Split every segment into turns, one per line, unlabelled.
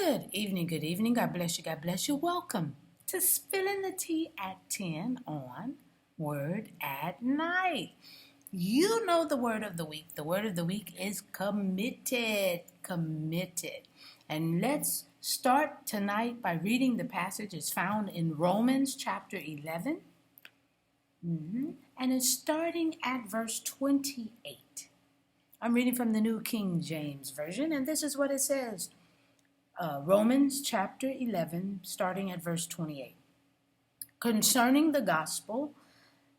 Good evening. God bless you. God bless you. Welcome to Spilling the Tea at 10 on Word at Night. You know the word of the week. The word of the week is committed. Committed. And let's start tonight by reading the passage. It's found in Romans chapter 11. And it's starting at verse 28. I'm reading from the New King James Version, and this is what it says. Romans chapter 11, starting at verse 28. Concerning the gospel,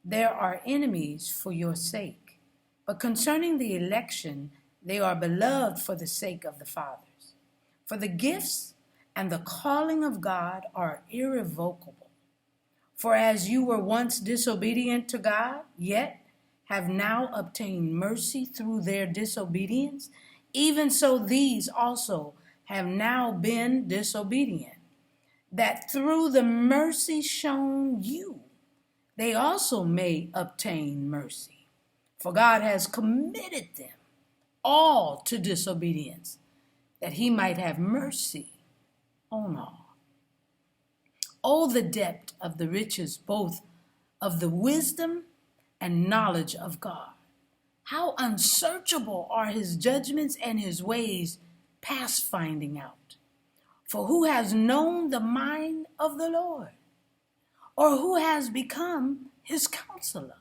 there are enemies for your sake, but concerning the election, they are beloved for the sake of the fathers. For the gifts and the calling of God are irrevocable. For as you were once disobedient to God, yet have now obtained mercy through their disobedience, even so these also have now been disobedient, that through the mercy shown you, they also may obtain mercy. For God has committed them all to disobedience, that he might have mercy on all. Oh, the depth of the riches, both of the wisdom and knowledge of God. How unsearchable are his judgments and his ways past finding out. For who has known the mind of the Lord? Or who has become his counselor?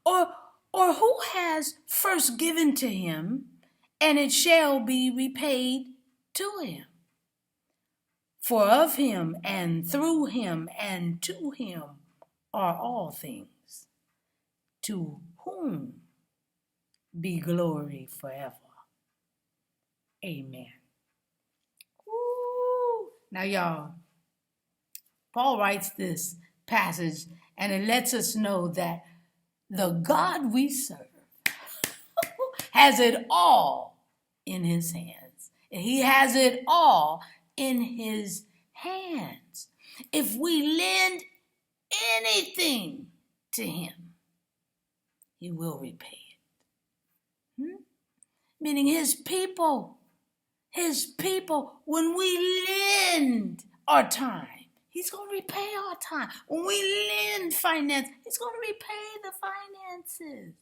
Or who has first given to him, and it shall be repaid to him? For of him, and through him, and to him are all things, to whom be glory forever. Amen. Woo. Now, y'all, Paul writes this passage, and it lets us know that the God we serve has it all in his hands. He has it all in his hands. If we lend anything to him, he will repay it. Meaning his people, when we lend our time, he's going to repay our time. When we lend finance, he's going to repay the finances.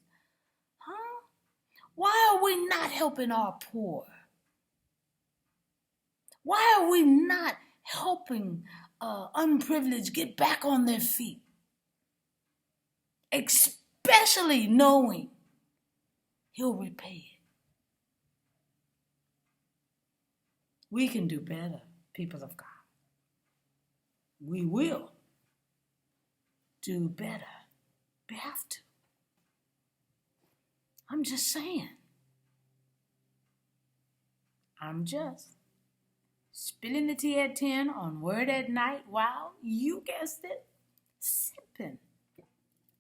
Why are we not helping our poor? Why are we not helping unprivileged get back on their feet? Especially knowing he'll repay it. We can do better, people of God. We will do better. We have to. I'm just saying. I'm just spilling the tea at 10 on Word at Night while, you guessed it, sipping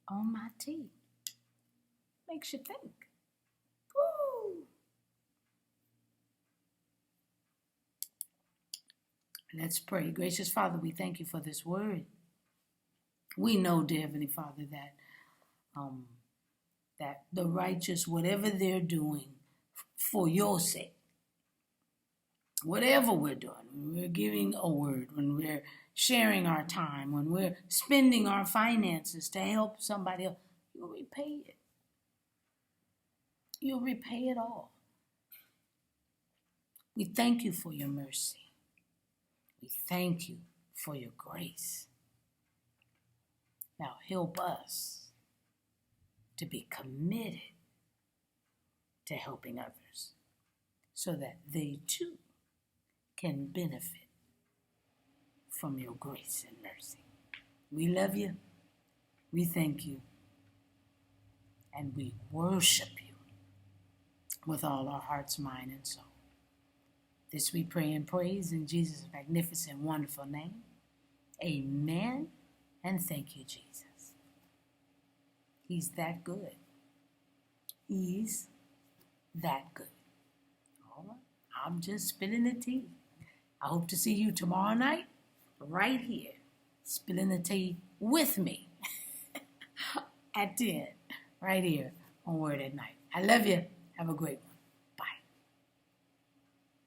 on my tea. Makes you think. Woo! Let's pray. Gracious Father, we thank you for this word. We know, dear Heavenly Father, that the righteous, whatever they're doing for your sake, whatever we're doing, when we're giving a word, when we're sharing our time, when we're spending our finances to help somebody else, you'll repay it. You'll repay it all. We thank you for your mercy. We thank you for your grace. Now help us to be committed to helping others so that they too can benefit from your grace and mercy. We love you. We thank you. And we worship you with all our hearts, mind, and soul. This we pray and praise in Jesus' magnificent, wonderful name. Amen. And thank you, Jesus. He's that good. He's that good. All right. I'm just spilling the tea. I hope to see you tomorrow night right here, spilling the tea with me at 10, right here on Word at Night. I love you. Have a great one.